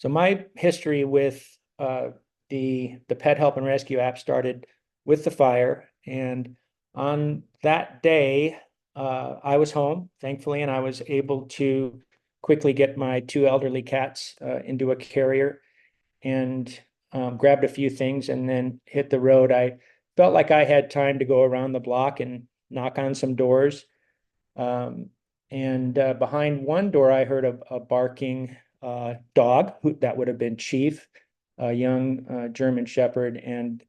So my history with the Pet Help and Rescue app started with the fire, and on that day, I was home, thankfully, and I was able to quickly get my two elderly cats into a carrier and grabbed a few things and then hit the road. I felt like I had time to go around the block and knock on some doors. Um, and behind one door, I heard a barking dog that would have been Chief, a young German Shepherd. And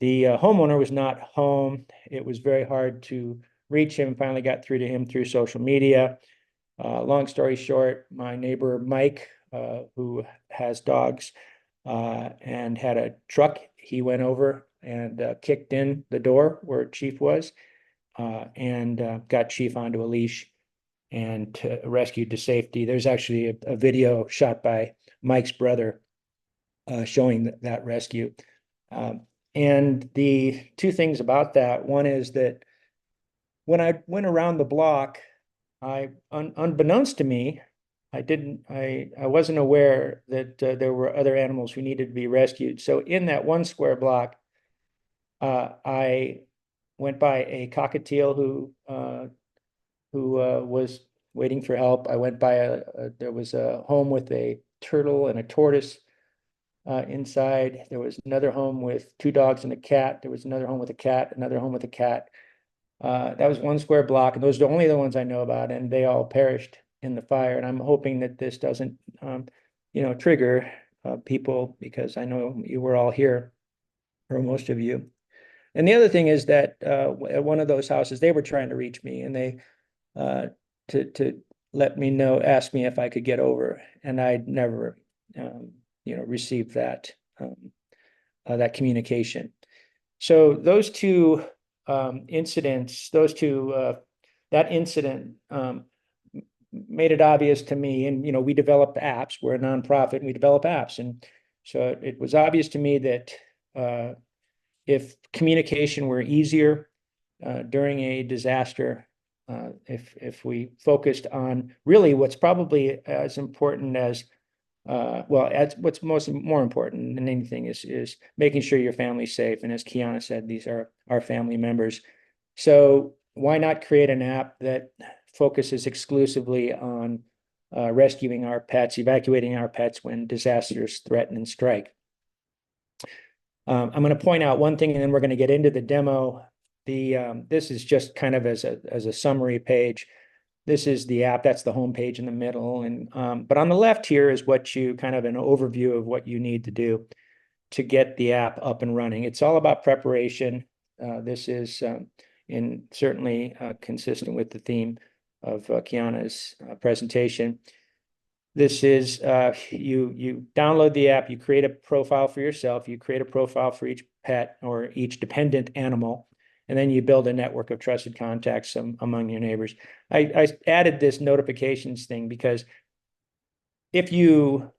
the homeowner was not home. It was very hard to reach him. Finally got through to him through social media. Long story short, my neighbor Mike, who has dogs and had a truck, he went over and kicked in the door where Chief was and got Chief onto a leash and rescued to safety. There's actually a video shot by Mike's brother showing that rescue. And the two things about that, one is that when I went around the block, unbeknownst to me, I wasn't aware that there were other animals who needed to be rescued. So in that one square block, I went by a cockatiel who was waiting for help. I went by there was a home with a turtle and a tortoise inside. There was another home with two dogs and a cat. There was another home with a cat, another home with a cat. That was one square block, and those are the only the ones I know about, and they all perished in the fire. And I'm hoping that this doesn't, trigger people, because I know you were all here, or most of you. And the other thing is that at one of those houses, they were trying to reach me, and they to let me know, ask me if I could get over, and I'd never, received that that communication. So those two incidents, that incident made it obvious to me. And, we develop apps. We're a nonprofit and we develop apps. And so it was obvious to me that if communication were easier during a disaster, if we focused on really what's probably as important as what's more important than anything is making sure your family's safe. And as Kiana said, these are our family members. So why not create an app that focuses exclusively on rescuing our pets, evacuating our pets when disasters threaten and strike? I'm going to point out one thing, and then we're going to get into the demo. This is just kind of as a summary page. This is the app. That's the home page in the middle. And but on the left here is what you kind of an overview of what you need to do to get the app up and running. It's all about preparation. This is certainly consistent with the theme of Kiana's presentation. This is you download the app, you create a profile for yourself, you create a profile for each pet or each dependent animal, and then you build a network of trusted contacts among your neighbors. I added this notifications thing because if you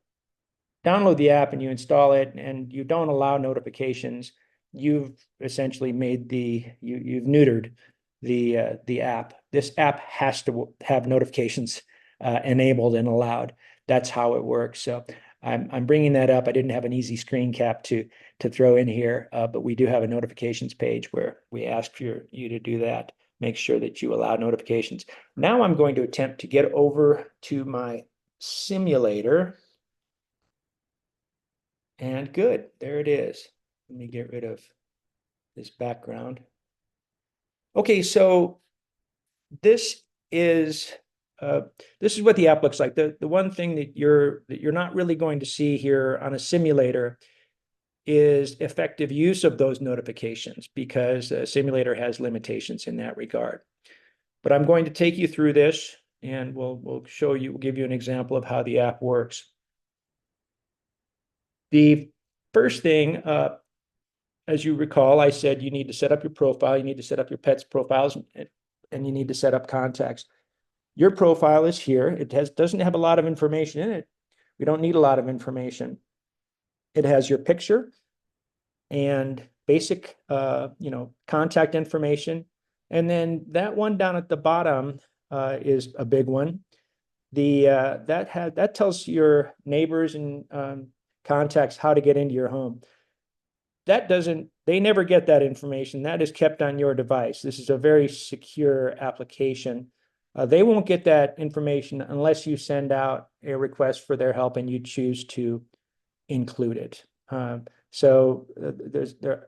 download the app and you install it and you don't allow notifications, you've essentially you've neutered the app. This app has to have notifications enabled and allowed. That's how it works. So I'm bringing that up. I didn't have an easy screen cap to throw in here, but we do have a notifications page where we ask for you to do that. Make sure that you allow notifications. Now I'm going to attempt to get over to my simulator. And good, there it is. Let me get rid of this background. Okay, so this is what the app looks like. The one thing that you're not really going to see here on a simulator is effective use of those notifications, because the simulator has limitations in that regard. But I'm going to take you through this, and we'll give you an example of how the app works. The first thing, as you recall, I said you need to set up your profile, you need to set up your pet's profiles, and you need to set up contacts. Your profile is here. It doesn't have a lot of information in it. We don't need a lot of information. It has your picture and basic, contact information. And then that one down at the bottom is a big one. that tells your neighbors and contacts how to get into your home. They never get that information. That is kept on your device. This is a very secure application. They won't get that information unless you send out a request for their help and you choose to include it. So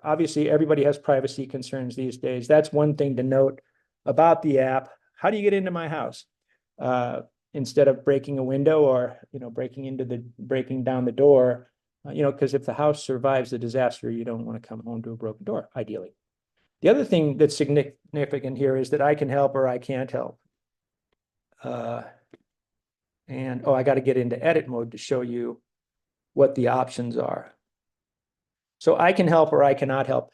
obviously everybody has privacy concerns these days. That's one thing to note about the app. How do you get into my house? Instead of breaking a window or breaking down the door, because if the house survives the disaster, you don't want to come home to a broken door, ideally. The other thing that's significant here is that I can help or I can't help. I got to get into edit mode to show you what the options are. So I can help or I cannot help.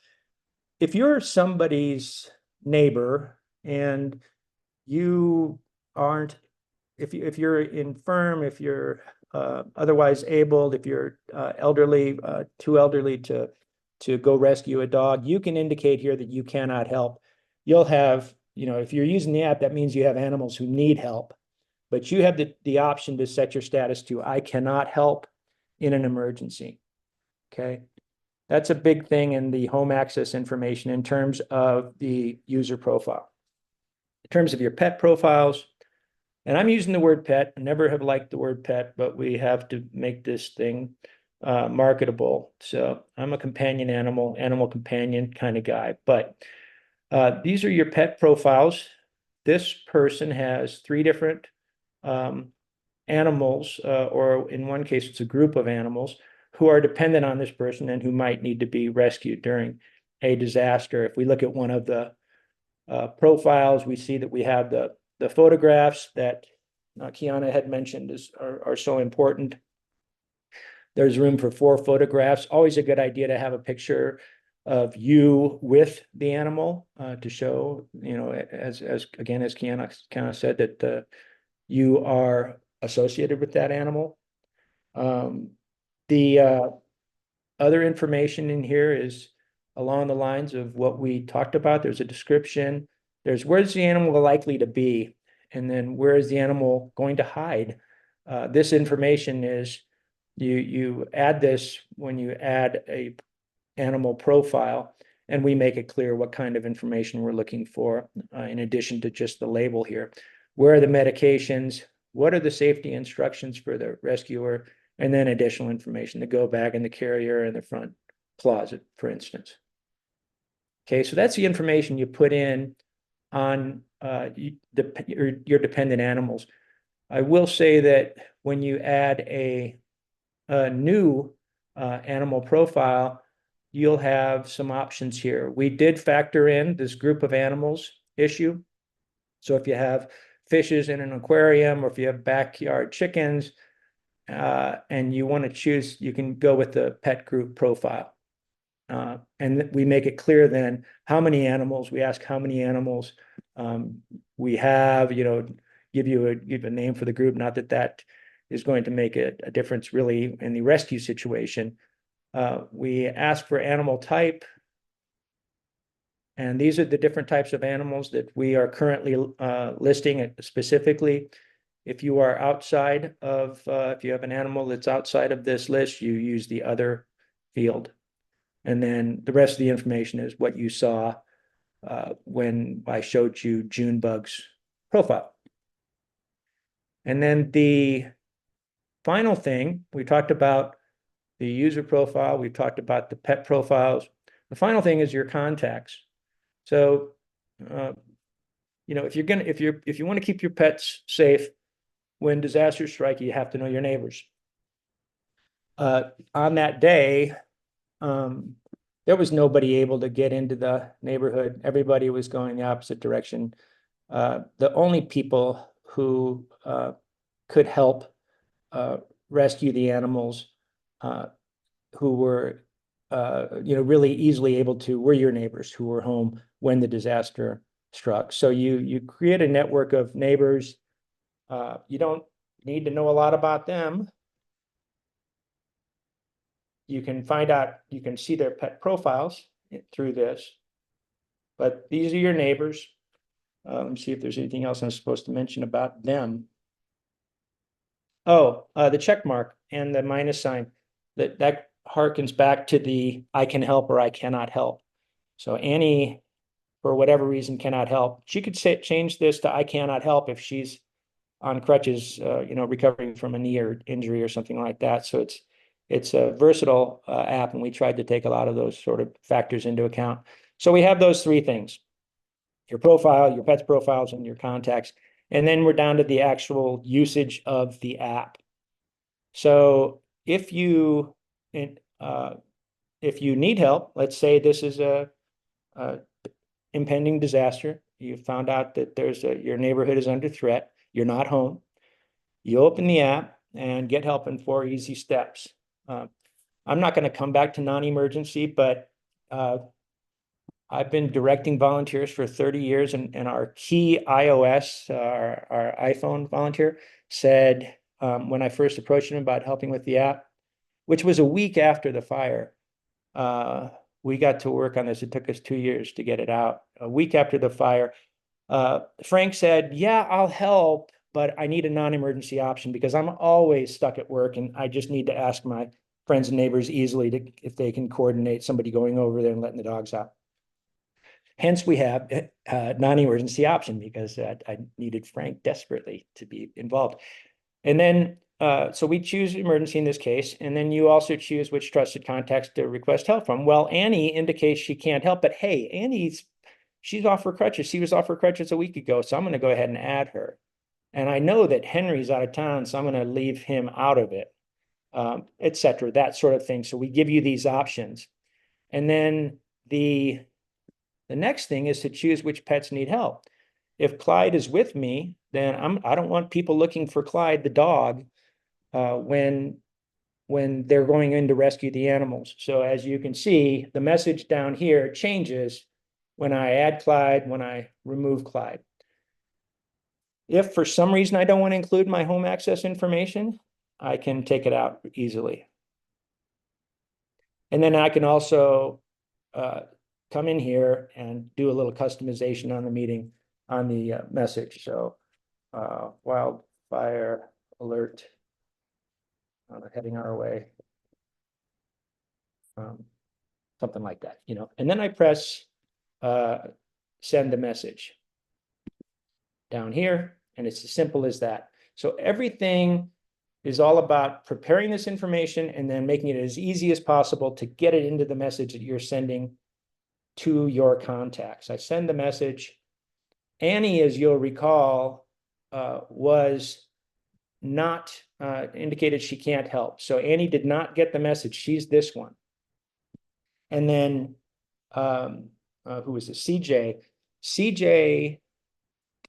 If you're somebody's neighbor and you aren't, if you're infirm, if you're otherwise abled, if you're elderly, too elderly to go rescue a dog, you can indicate here that you cannot help. You'll have, if you're using the app, that means you have animals who need help, but you have the option to set your status to I cannot help in an emergency. Okay. That's a big thing in the home access information in terms of the user profile. In terms of your pet profiles, and I'm using the word pet. I never have liked the word pet, but we have to make this thing marketable. So I'm a companion animal companion kind of guy. But these are your pet profiles. This person has 3 different animals, or in one case, it's a group of animals who are dependent on this person and who might need to be rescued during a disaster. If we look at one of the profiles, we see that we have the photographs that Kiana had mentioned are so important. There's room for 4 photographs. Always a good idea to have a picture of you with the animal to show, as Kiana said, that you are associated with that animal. The other information in here is along the lines of what we talked about. There's a description. There's where's the animal likely to be, and then where is the animal going to hide. This information is you add this when you add a animal profile, and we make it clear what kind of information we're looking for in addition to just the label here. Where are the medications? What are the safety instructions for the rescuer? And then additional information, the go bag and the carrier and the front closet, for instance. Okay, so that's the information you put in on your dependent animals. I will say that when you add a new animal profile, you'll have some options here. We did factor in this group of animals issue. So if you have fishes in an aquarium or if you have backyard chickens, and you want to choose, you can go with the pet group profile. And we make it clear then how many animals, we ask how many animals we have, give a name for the group. Not that that is going to make a difference really in the rescue situation. We ask for animal type. And these are the different types of animals that we are currently listing specifically. If you are outside of, if you have an animal that's outside of this list, you use the other field. And then the rest of the information is what you saw when I showed you Junebug's profile. And then the final thing, we talked about the user profile, we talked about the pet profiles. The final thing is your contacts. So, if you want to keep your pets safe, when disasters strike, you have to know your neighbors. On that day, there was nobody able to get into the neighborhood. Everybody was going the opposite direction. The only people who could help rescue the animals who were really easily able to were your neighbors who were home when the disaster struck. So you create a network of neighbors. You don't need to know a lot about them. You can find out, you can see their pet profiles through this, but these are your neighbors. Let me see if there's anything else I'm supposed to mention about them. Oh, the check mark and the minus sign, that harkens back to the I can help or I cannot help. So Annie, for whatever reason, cannot help. She could say, change this to I cannot help if she's on crutches, recovering from a knee or injury or something like that. So it's a versatile app, and we tried to take a lot of those sort of factors into account. So we have those three things: your profile, your pet's profiles, and your contacts. And then we're down to the actual usage of the app. So uh, if you need help, let's say this is a impending disaster. You found out that your neighborhood is under threat. You're not home. You open the app and get help in 4 easy steps. I'm not going to come back to non-emergency, but I've been directing volunteers for 30 years, and our key iOS, our iPhone volunteer, said when I first approached him about helping with the app, which was a week after the fire, we got to work on this. It took us 2 years to get it out. A week after the fire, Frank said, yeah, I'll help, but I need a non-emergency option because I'm always stuck at work and I just need to ask my friends and neighbors easily if they can coordinate somebody going over there and letting the dogs out. Hence, we have a non-emergency option because I needed Frank desperately to be involved. And then, so we choose emergency in this case, and then you also choose which trusted contacts to request help from. Well, Annie indicates she can't help, but hey, she's off her crutches. She was off her crutches a week ago, so I'm going to go ahead and add her. And I know that Henry's out of town, so I'm going to leave him out of it, et cetera, that sort of thing. So we give you these options. And then the next thing is to choose which pets need help. If Clyde is with me, then I don't want people looking for Clyde, the dog, when they're going in to rescue the animals. So as you can see, the message down here changes when I add Clyde, when I remove Clyde. If for some reason I don't want to include my home access information, I can take it out easily. And then I can also come in here and do a little customization on the meeting, on the message. So wildfire alert heading our way. Something like that, and then I press send the message down here, and it's as simple as that. So everything is all about preparing this information and then making it as easy as possible to get it into the message that you're sending to your contacts. I send the message. Annie, as you'll recall, was not indicated she can't help. So Annie did not get the message. She's this one. And then who was it? CJ. CJ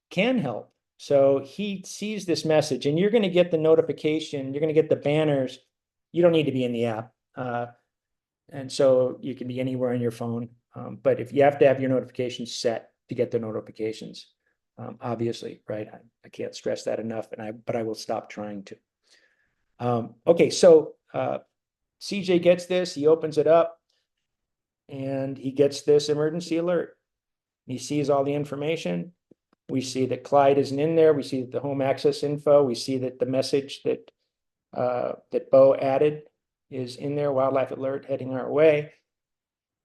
can help. So he sees this message, and you're going to get the notification. You're going to get the banners. You don't need to be in the app. And so you can be anywhere on your phone. But if you have to have your notifications set to get the notifications, obviously, right? I can't stress that enough, but I will stop trying to. Okay, so CJ gets this. He opens it up, and he gets this emergency alert. He sees all the information. We see that Clyde isn't in there. We see that the home access info. We see that the message that Bo added is in there, wildlife alert heading our way.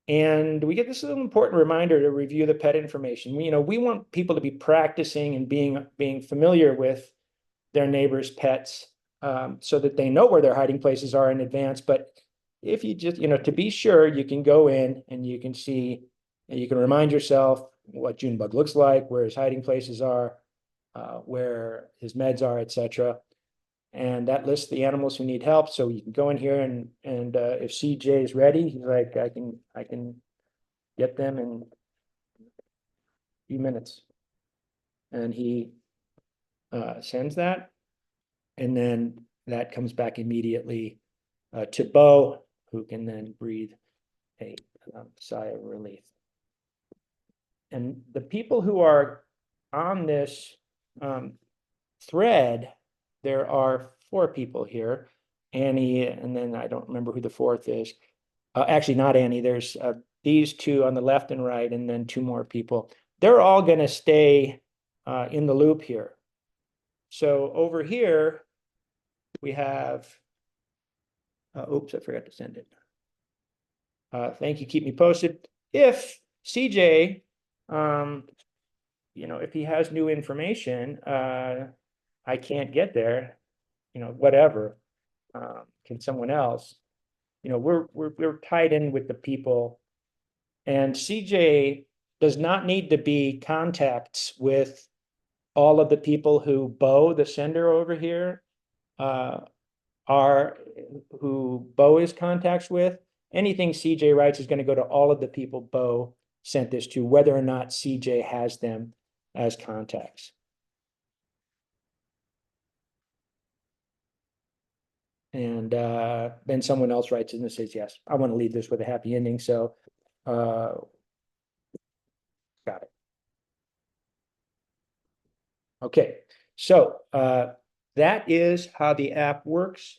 And we get this little important reminder to review the pet information. We want people to be practicing and being familiar with their neighbors' pets, so that they know where their hiding places are in advance. But if you just, to be sure, you can go in and you can see, and you can remind yourself what Junebug looks like, where his hiding places are, where his meds are, etc. And that lists the animals who need help. So you can go in here and if CJ is ready, he's like, I can get them in a few minutes. And he sends that. And then that comes back immediately to Bo, who can then breathe a sigh of relief. And the people who are on this thread, there are 4 people here. Annie, and then I don't remember who the 4th is. Actually, not Annie. There's these 2 on the left and right, and then 2 more people. They're all going to stay in the loop here. So over here, we have, oops, I forgot to send it. Thank you, keep me posted. If CJ, if he has new information, I can't get there, whatever. Can someone else? We're tied in with the people, and CJ does not need to be contacts with all of the people who Bo, the sender over here, are who Bo is contacts with. Anything CJ writes is going to go to all of the people Bo sent this to, whether or not CJ has them as contacts. And then someone else writes in and says, yes, I want to leave this with a happy ending. So got it. Okay, so that is how the app works.